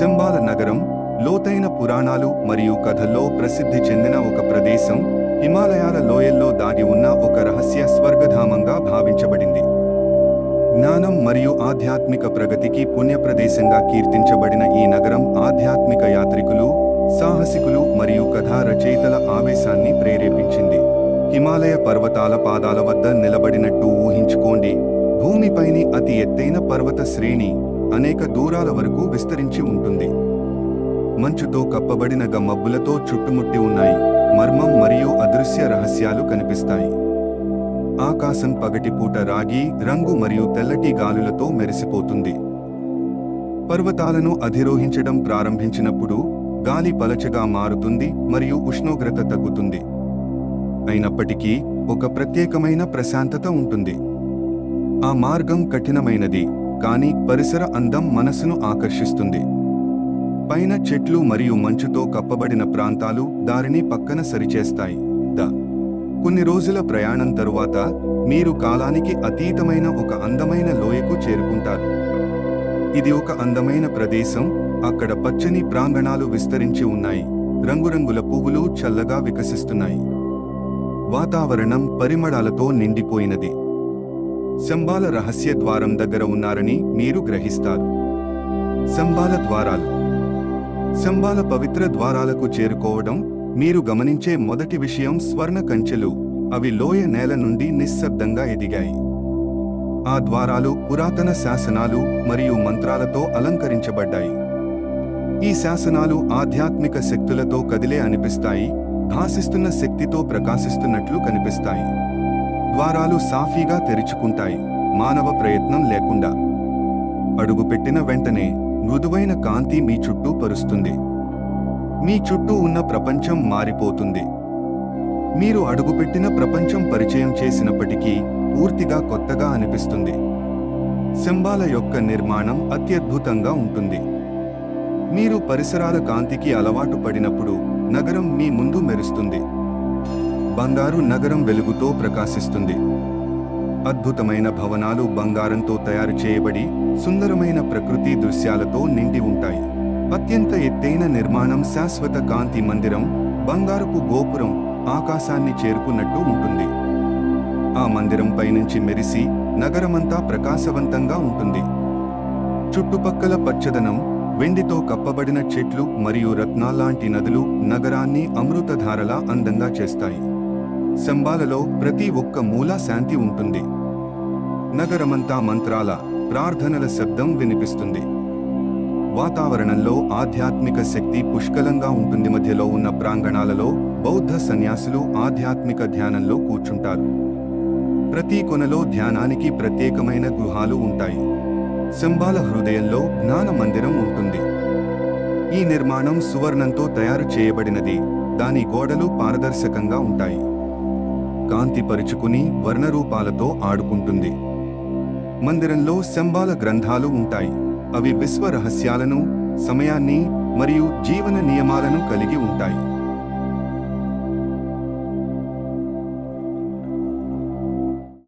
శంబాల నగరం లోతైన పురాణాలు మరియు కథల్లో ప్రసిద్ధి చెందిన ఒక ప్రదేశం, హిమాలయాల లోయల్లో దాగి ఉన్న ఒక రహస్య స్వర్గధామంగా భావించబడింది. జ్ఞానం మరియు ఆధ్యాత్మిక ప్రగతికి పుణ్యప్రదేశంగా కీర్తించబడిన ఈ నగరం ఆధ్యాత్మిక యాత్రికులు, సాహసికులు మరియు కథా రచయితల ఆవేశాన్ని ప్రేరేపించింది. హిమాలయ పర్వతాల పాదాల వద్ద నిలబడినట్టు ఊహించుకోండి. భూమిపైని అతి ఎత్తైన పర్వత శ్రేణి అనేక దూరాల వరకు విస్తరించి ఉంటుంది. మంచుతో కప్పబడిన మబ్బులతో చుట్టుముట్టి ఉన్నాయి. మర్మం మరియు అదృశ్య రహస్యాలు కనిపిస్తాయి. ఆకాశం పగటిపూట రాగి రంగు మరియు తెల్లటి గాలులతో మెరిసిపోతుంది. పర్వతాలను అధిరోహించడం ప్రారంభించినప్పుడు గాలి పలచగా మారుతుంది మరియు ఉష్ణోగ్రత తగ్గుతుంది. అయినప్పటికీ ఒక ప్రత్యేకమైన ప్రశాంతత ఉంటుంది. ఆ మార్గం కఠినమైనది, కానీ పరిసర అందం మనసును ఆకర్షిస్తుంది. పైన చెట్లు మరియు మంచుతో కప్పబడిన ప్రాంతాలు దారిని పక్కన సరిచేస్తాయి. కొన్ని రోజుల ప్రయాణం తరువాత మీరు కాలానికి అతీతమైన ఒక అందమైన లోయకు చేరుకుంటారు. ఇది ఒక అందమైన ప్రదేశం. అక్కడ పచ్చని ప్రాంగణాలు విస్తరించి ఉన్నాయి. రంగురంగుల పువ్వులు చల్లగా వికసిస్తున్నాయి. వాతావరణం పరిమళాలతో నిండిపోయినది. శంబాల రహస్య ద్వారం దగ్గర ఉన్నారని మీరు గ్రహిస్తారు. శంబాల ద్వారాలు. శంబాల పవిత్ర ద్వారాలకు చేరుకోవడం మీరు గమనించే మొదటి విషయం స్వర్ణ కంచెలు. అవి లోయ నేల నుండి నిశ్శబ్దంగా ఎదిగాయి. ఆ ద్వారాలు పురాతన శాసనాలు మరియు మంత్రాలతో అలంకరించబడ్డాయి. ఈ శాసనాలు ఆధ్యాత్మిక శక్తులతో కదిలే అనిపిస్తాయి, భాసిస్తున్న శక్తితో ప్రకాశిస్తున్నట్లు కనిపిస్తాయి. ద్వారాలు సాఫీగా తెరుచుకుంటాయి, మానవ ప్రయత్నం లేకుండా. అడుగుపెట్టిన వెంటనే మృదువైన కాంతి మీ చుట్టూ పరుస్తుంది. మీ చుట్టూ ఉన్న ప్రపంచం మారిపోతుంది. మీరు అడుగుపెట్టిన ప్రపంచం పరిచయం చేసినప్పటికీ పూర్తిగా కొత్తగా అనిపిస్తుంది. శంబాల యొక్క నిర్మాణం అత్యద్భుతంగా ఉంటుంది. మీరు పరిసరాల కాంతికి అలవాటు పడినప్పుడు నగరం మీ ముందు మెరుస్తుంది. బంగారు నగరం వెలుగుతో ప్రకాశిస్తుంది. అద్భుతమైన భవనాలు బంగారంతో తయారు చేయబడి సుందరమైన ప్రకృతి దృశ్యాలతో నిండి ఉంటాయి. అత్యంత ఎత్తైన నిర్మాణం శాశ్వత కాంతి మందిరం, బంగారపు గోపురం ఆకాశాన్ని చేరుకున్నట్టు ఉంటుంది. ఆ మందిరం పైనుంచి మెరిసి నగరమంతా ప్రకాశవంతంగా ఉంటుంది. చుట్టుపక్కల పచ్చదనం, వెండితో కప్పబడిన చెట్లు మరియు రత్నాల్లాంటి నదులు నగరాన్ని అమృతధారలా అందంగా చేస్తాయి. శంబాలలో ప్రతి ఒక్క మూల శాంతి ఉంటుంది. నగరమంతా మంత్రాల, ప్రార్థనల శబ్దం వినిపిస్తుంది. వాతావరణంలో ఆధ్యాత్మిక శక్తి పుష్కలంగా ఉంటుంది. మధ్యలో ఉన్న ప్రాంగణాలలో బౌద్ధ సన్యాసులు ఆధ్యాత్మిక ధ్యానంలో కూర్చుంటారు. ప్రతి కొనలో ధ్యానానికి ప్రత్యేకమైన గృహాలు ఉంటాయి. శంబాల హృదయంలో జ్ఞాన మందిరం ఉంటుంది. ఈ నిర్మాణం సువర్ణంతో తయారు చేయబడినది. దాని గోడలు పారదర్శకంగా ఉంటాయి. కాంతి పరుచుకుని వర్ణరూపాలతో ఆడుకుంటుంది. మందిరంలో శంబాల గ్రంథాలు ఉంటాయి. అవి విశ్వ రహస్యాలను, సమయాన్ని మరియు జీవన నియమాలను కలిగి ఉంటాయి.